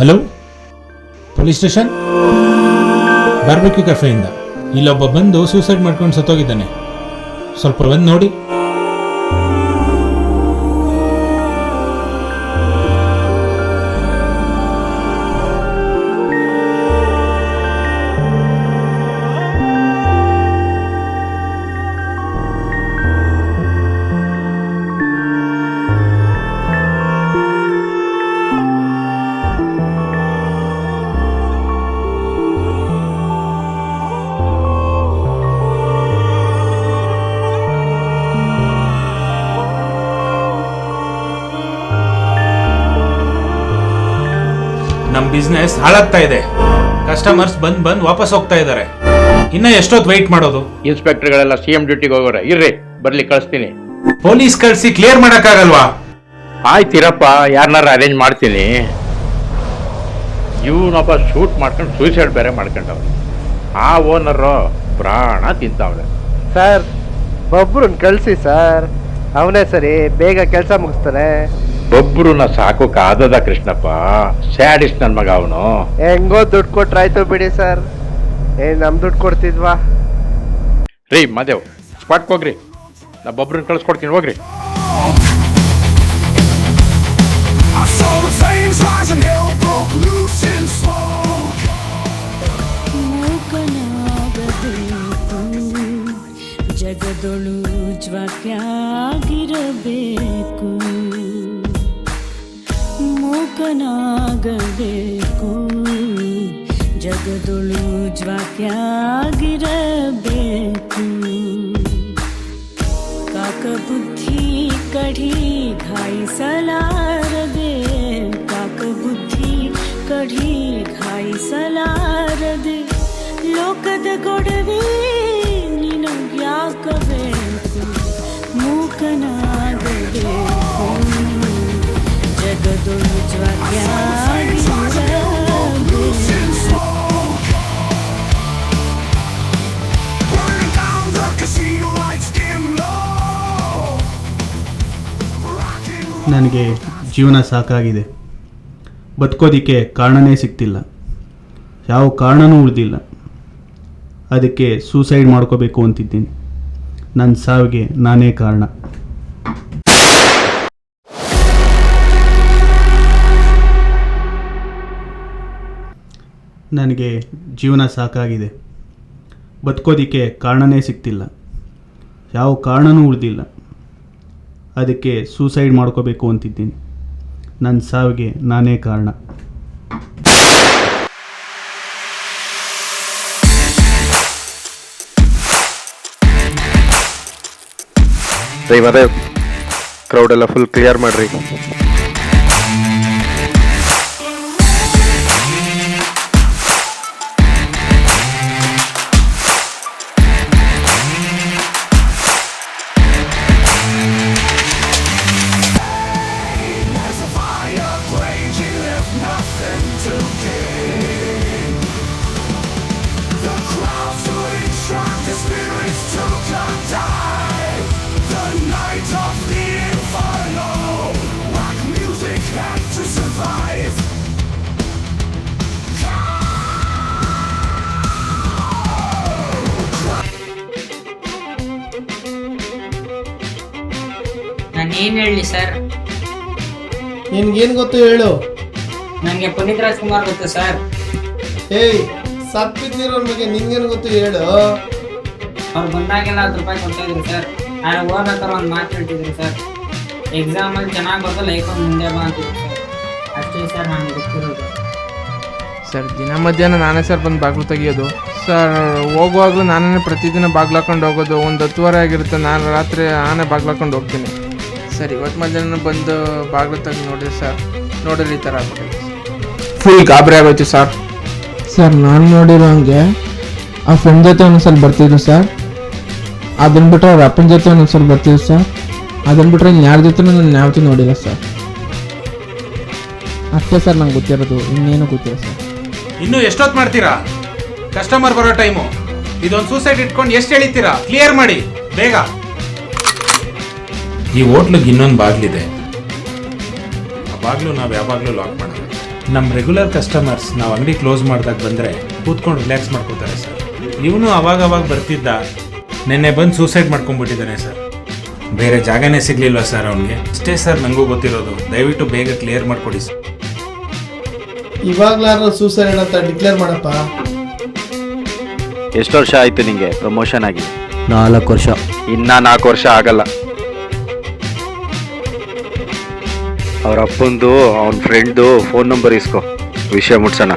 Hello, police station. Barbecue ಕೆಫೆಯಿಂದ ಇಲ್ಲೊಬ್ಬ ಬಂದು suicide ಮಾಡ್ಕೊಂಡು ಸತ್ತೋಗಿದ್ದಾನೆ. ಸ್ವಲ್ಪ ಬಂದು ನೋಡಿ. ನಮ್ಮ ಬಿಸ್ನೆಸ್ ಹಾಳಾಗ್ತಾ ಇದೆ. ಕಸ್ಟಮರ್ಸ್ ಬಂದ್ ವಾಪಸ್ ಹೋಗ್ತಾ ಇದ್ದಾರೆ. ಇನ್ನ ಎಷ್ಟೊತ್ತು ವೆಯ್ಟ್ ಮಾಡೋದು? ಇನ್ಸ್ಪೆಕ್ಟರ್ಗಳೆಲ್ಲ CM ಡ್ಯೂಟಿಗೆ ಹೋಗೋರೆ. ಇರ್ರಿ, ಬರ್ಲಿ, ಕಳಿಸ್ತೀನಿ. ಪೊಲೀಸ್ ಕಳಿಸಿ ಕ್ಲಿಯರ್ ಮಾಡಕ್ಕಾಗಲ್ವಾ? ಆಯ್ತಿರಪ್ಪ, ಯಾರನ್ನಾರ ಅರೇಂಜ್ ಮಾಡ್ತೀನಿ. ಇವನೊಬ್ಬ ಶೂಟ್ ಮಾಡ್ಕೊಂಡು ಸೂಸೈಡ್ ಬೇರೆ ಮಾಡ್ಕೊಂಡವ್ರು. ಆ ಓನರು ಪ್ರಾಣ ತಿಂತಾವ್ರೆ. ಸರ್, ಒಬ್ಬರನ್ನ ಕಳಿಸಿ ಸರ್, ಅವನೇ ಸರಿ, ಬೇಗ ಕೆಲಸ ಮುಗಿಸ್ತಾನೆ. ಒಬ್ಬರನ್ನ ಸಾಕೋಕ್ ಆದದ ಕೃಷ್ಣಪ್ಪ, ಸ್ಯಾಡಿಸ್ಟ್ ನನ್ ಮಗ ಅವನು. ಹೆಂಗೋ ದುಡ್ಡು ಕೊಟ್ರಾಯ್ತು ಬಿಡಿ ಸರ್, ನಮ್ ದುಡ್ಡು ಕೊಡ್ತಿದ್ವಾ? ರೀ ಮಾದೇವ್, ಸ್ಪಾಟ್ಗೆ ಹೋಗ್ರಿ, ನಾ ಒಬ್ಬರನ್ನ ಕಳ್ಸ್ಕೊಡ್ತೀನಿ, ಹೋಗ್ರಿ. ಜಗದೊಳು ಜ್ವಾಕ್ಯಾಗಿರಬೇಕು, ಮೂಕನಾಗಬೇಕು. ಜಗದೊಳು ಜ್ವಾಕ್ಯಾಗಿರಬೇಕು. ಕಾಕ ಬುದ್ಧಿ ಕಢಿ ಘಾಯಿಸಲಾರದೆ, ಕಾಕ ಬುದ್ಧಿ ಕಢಿ ಘಾಯಿಸಲಾರದೆ. ಲೋಕದ ಗೊಡವೆ ನಿನಗ್ಯಾಕಬೇಕು, ಮೂಕನಾಗಬೇಕು. ಜಗದೊಳು ಜ್ವಾಕ್ಯಾಗಿರಬೇಕು. ನನಗೆ ಜೀವನ ಸಾಕಾಗಿದೆ. ಬದುಕೋದಿಕ್ಕೆ ಕಾರಣನೇ ಸಿಗ್ತಿಲ್ಲ, ಯಾವ ಕಾರಣನೂ ಉಳಿದಿಲ್ಲ. ಅದಕ್ಕೆ ಸೂಸೈಡ್ ಮಾಡ್ಕೋಬೇಕು ಅಂತಿದ್ದೀನಿ. ನನ್ನ ಸಾವಿಗೆ ನಾನೇ ಕಾರಣ. ನನಗೆ ಜೀವನ ಸಾಕಾಗಿದೆ. ಬದುಕೋದಿಕ್ಕೆ ಕಾರಣನೇ ಸಿಗ್ತಿಲ್ಲ, ಯಾವ ಕಾರಣನೂ ಉಳಿದಿಲ್ಲ. ಅದಕ್ಕೆ ಸೂಸೈಡ್ ಮಾಡ್ಕೋಬೇಕು ಅಂತಿದ್ದೀನಿ. ನನ್ನ ಸಾವಿಗೆ ನಾನೇ ಕಾರಣ. ಅದೇ ಕ್ರೌಡ್ ಎಲ್ಲ ಫುಲ್ ಕ್ಲಿಯರ್ ಮಾಡ್ರಿ. ನಾನೇನು ಹೇಳಿ ಸರ್? ನಿನ್ಗೇನು ಗೊತ್ತು ಹೇಳು. ನನಗೆ ಪುನೀತ್ ರಾಜ್ಕುಮಾರ್ ಗೊತ್ತು ಸರ್. ಏಯ್, ಸತ್ತಿರೋರ ಬಗ್ಗೆ ನಿನ್ಗೇನು ಗೊತ್ತು ಹೇಳು. ಅವ್ರು ಬಂದಾಗೆಲ್ಲ 10 ರೂಪಾಯಿ ಕೊಡ್ತಾಯಿದ್ರು ಸರ್. ಆದ್ರೆ ಹೋಗ್ಬೇಕಾದ್ರೆ ಒಂದು ಮಾತು ಹೇಳ್ತಿದ್ರು ಸರ್, ಎಕ್ಸಾಮಲ್ಲಿ ಚೆನ್ನಾಗಿ ಬರ್ತಾ ಲೈಫಲ್ಲಿ ಮುಂದೆ ಬಾ ಅಂತಿದ್ರು ಸರ್. ಅಷ್ಟೇ ಸರ್ ನನಗೆ ಗೊತ್ತಿರೋದು. ಸರ್, ದಿನ ಮಧ್ಯಾಹ್ನ ನಾನೇ ಸರ್ ಬಂದು ಬಾಗಿಲು ತೆಗಿಯೋದು ಸರ್. ಹೋಗುವಾಗಲೂ ನಾನೇ ಪ್ರತಿದಿನ ಬಾಗಿಲು ಹಾಕೊಂಡು ಹೋಗೋದು. ಒಂದು 10:15 ಆಗಿರುತ್ತೆ, ನಾನು ರಾತ್ರಿ ನಾನೇ ಬಾಗಿಲು ಹಾಕೊಂಡು ಹೋಗ್ತೀನಿ ಸರ್. ಇವತ್ತು ಮಧ್ಯಾಹ್ನ ಬಂದು ಬಾಗಿಲು ತೆಗೆದು ನೋಡಿದೆ ಸರ್, ನೋಡಿದ್ರೆ ಈ ಥರ ಆಗ್ಬಿಟ್ಟಿದೆ. ಫುಲ್ ಗಾಬರಿ ಆಗೋಯ್ತು ಸರ್. ಸರ್, ನಾನು ನೋಡಿರೋ ಹಂಗೆ ಆ ಫ್ರೆಂಡ್ ಜೊತೆ ಒಂದೊಂದ್ಸಲ ಬರ್ತಿದ್ರು ಸರ್. ಅದನ್ನು ಬಿಟ್ಟರೆ ಅವ್ರ ಅಪ್ಪನ ಜೊತೆ ಒಂದೊಂದ್ಸಲ ಬರ್ತಿದ್ರು ಸರ್. ಅದನ್ನು ಬಿಟ್ಟರೆ ಯಾರ ಜೊತೆ ನಾನು ಯಾವತ್ತೂ ನೋಡಿಲ್ಲ ಸರ್. ಅಷ್ಟೇ ಸರ್ ನಂಗೆ ಗೊತ್ತಿರೋದು, ಇನ್ನೇನು ಗೊತ್ತಿಲ್ಲ ಸರ್. ಇನ್ನೂ ಎಷ್ಟೊತ್ತು ಮಾಡ್ತೀರಾ? ಕಸ್ಟಮರ್ ಬರೋ ಟೈಮು. ಇದೊಂದು ಸೂಸೈಡ್ ಇಟ್ಕೊಂಡು ಎಷ್ಟು ಎಳಿತೀರಾ? ಕ್ಲಿಯರ್ ಮಾಡಿ ಬೇಗ. ಈ ಹೋಟ್ಲಿಗೆ ಇನ್ನೊಂದು ಬಾಗಿಲಿದೆ, ಆ ಬಾಗಿಲು ನಾವು ಯಾವಾಗಲೂ ಲಾಕ್ ಮಾಡೋದು. ನಮ್ಮ ರೆಗ್ಯುಲರ್ ಕಸ್ಟಮರ್ಸ್ ನಾವು ಅಂಗಡಿ ಕ್ಲೋಸ್ ಮಾಡಿದಾಗ ಬಂದರೆ ಕೂತ್ಕೊಂಡು ರಿಲ್ಯಾಕ್ಸ್ ಮಾಡ್ಕೋತಾರೆ ಸರ್. ಇವನು ಅವಾಗ ಬರ್ತಿದ್ದ, ನಿನ್ನೆ ಬಂದು ಸೂಸೈಡ್ ಮಾಡ್ಕೊಂಡ್ಬಿಟ್ಟಿದ್ದಾನೆ ಸರ್. ಬೇರೆ ಜಾಗನೇ ಸಿಗಲಿಲ್ವ ಸರ್ ಅವನಿಗೆ? ಅಷ್ಟೇ ಸರ್ ನನಗೂ ಗೊತ್ತಿರೋದು. ದಯವಿಟ್ಟು ಬೇಗ ಕ್ಲಿಯರ್ ಮಾಡಿಕೊಡಿ ಸರ್. ಇವಾಗ್ಲಾದ್ರೂ ಸೂಸೈಡ್ ಅಂತ ಡಿಕ್ಲೇರ್ ಮಾಡಪ್ಪ. ಎಷ್ಟು ವರ್ಷ ಆಯ್ತು ನಿಂಗೆ ಪ್ರಮೋಷನ್ ಆಗಿ? 4 ವರ್ಷ. ಇನ್ನ 4 ವರ್ಷ ಆಗಲ್ಲ. ಅವ್ರ ಅಪ್ಪಂದು ಅವನ ಫ್ರೆಂಡ್ದು ಫೋನ್ ನಂಬರ್ ಇಸ್ಕೊ, ವಿಷಯ ಮುಟ್ಸೋಣ.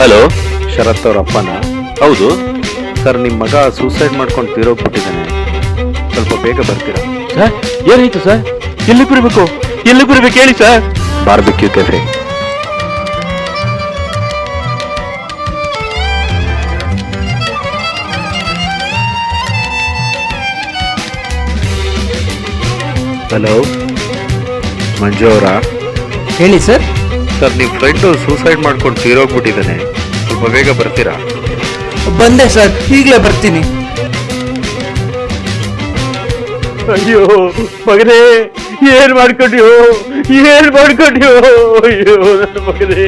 ಹಲೋ, ಶರತ್ ಅವ್ರ ಅಪ್ಪನ? ಹೌದು ಸರ್, ನಿಮ್ಮ ಮಗ ಸೂಸೈಡ್ ಮಾಡ್ಕೊಂಡು ತೀರೋಗ್ಬಿಟ್ಟಿದ್ದಾನೆ. ಸ್ವಲ್ಪ ಬೇಗ ಬರ್ತೀರಾ ಸರ್? ಏನಾಯ್ತು ಸರ್? ಎಲ್ಲಿಗೆ ಬರ್ಬೇಕು ಹೇಳಿ ಸರ್. Barbecue cafe. ಹಲೋ, ಮಂಜು ಅವರಾ? ಹೇಳಿ ಸರ್. ಸರ್, ನಿಮ್ಮ ಫ್ರೆಂಡು ಸೂಸೈಡ್ ಮಾಡ್ಕೊಂಡು ತೀರೋಗ್ಬಿಟ್ಟಿದ್ದಾನೆ. ಸ್ವಲ್ಪ ಬೇಗ ಬರ್ತೀರಾ? ಬಂದೆ ಸರ್, ಈಗಲೇ ಬರ್ತೀನಿ. ಅಯ್ಯೋ ಮಗನೇ, ಏನ್ ಮಾಡ್ಕೊಂಡ್ಯೋ ಅಯ್ಯೋ ನನ್ನ ಮಗನೇ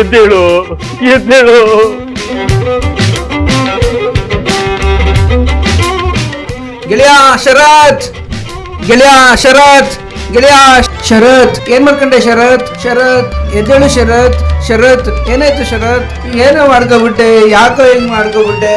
ಎದ್ದೇಳು. ಗೆಳೆಯ ಶರತ್, ಏನ್ ಮಾಡ್ಕೊಂಡೆ ಶರತ್? ಎದ್ದೇಳು ಶರತ್, ಏನಾಯ್ತು ಶರತ್? ಏನೋ ಮಾಡ್ಕೊಬಿಟ್ಟೆ, ಯಾಕೋ ಹೆಂಗ್ ಮಾಡ್ಕೊಬಿಟ್ಟೆ?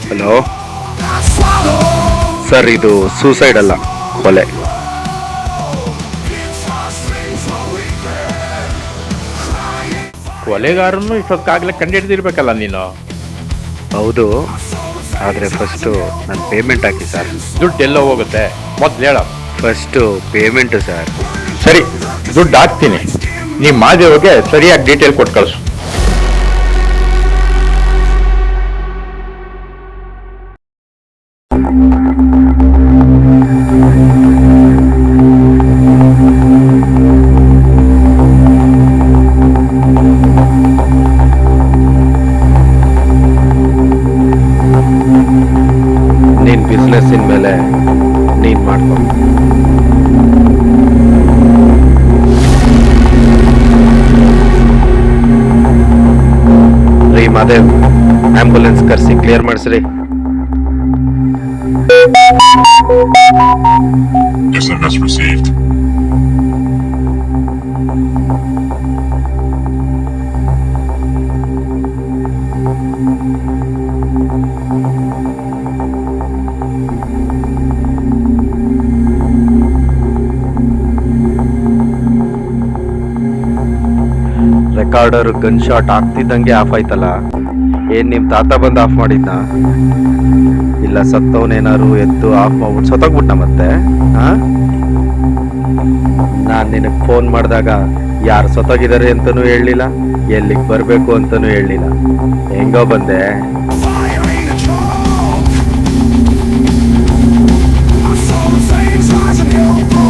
ಹಲೋ ಸರ್, ಇದು ಸೂಸೈಡ್ ಅಲ್ಲ, ಕೊಲೆ. ಕೊಲೆಗಾರನು ಇಷ್ಟೊತ್ತಾಗಲೇ ಕಂಡುಹಿಡಿದಿರ್ಬೇಕಲ್ಲ ನೀನು. ಹೌದು, ಆದರೆ ಫಸ್ಟು ನನ್ನ ಪೇಮೆಂಟ್ ಹಾಕಿ ಸರ್. ದುಡ್ಡು ಎಲ್ಲ ಹೋಗುತ್ತೆ ಮೊದ್ಲು ಹೇಳ. First payment sir. ಸರಿ, ದುಡ್ಡು ಹಾಕ್ತೀನಿ. ನಿಮ್ಮ ಮಾದೇವ್ಗೆ ಸರಿಯಾಗಿ ಡೀಟೇಲ್ ಕೊಟ್ಟು ಕಳಿಸು. ನಿನ್ನ ಬಿಸ್ನೆಸ್ಸಿನ ಮೇಲೆ ನೀನು ಮಾಡ್ಕೊ. ರೀ ಮಾದೇವ್, ಆಂಬುಲೆನ್ಸ್ ಕರೆಸಿ ಕ್ಲಿಯರ್ ಮಾಡಿಸ್ರಿ. SMS received. Recorder gun shot ಆಗ್ತಿದ್ದಂಗೆ ಆಫ್ ಆಯ್ತಲ್ಲ. ಏನ್ ನಿಮ್ ತಾತ ಬಂದು ಆಫ್ ಮಾಡಿದ್ನ? ಇಲ್ಲ ಸತ್ತವನೇನಾರು ಎದ್ದು ಆಫ್ ಮಾಡ್ಬಿಟ್ಟು ಸತ್ತೋಗ್ಬಿಟ್ನ ಮತ್ತೆ? ನಾನ್ ನಿನಗೆ ಫೋನ್ ಮಾಡಿದಾಗ ಯಾರು ಸತ್ತೋಗಿದ್ದಾರೆ ಅಂತನೂ ಹೇಳಲಿಲ್ಲ, ಎಲ್ಲಿಗೆ ಬರಬೇಕು ಅಂತನೂ ಹೇಳಲಿಲ್ಲ. ಹೆಂಗೋ ಬಂದೆ. I saw the same size and hill.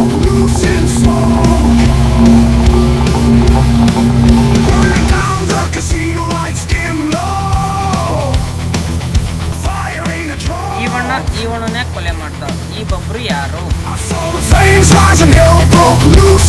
ಮಾಡ್ತಾವ ಈ ಬಬ್ರು ಯಾರು? Flames rising, hell broke loose.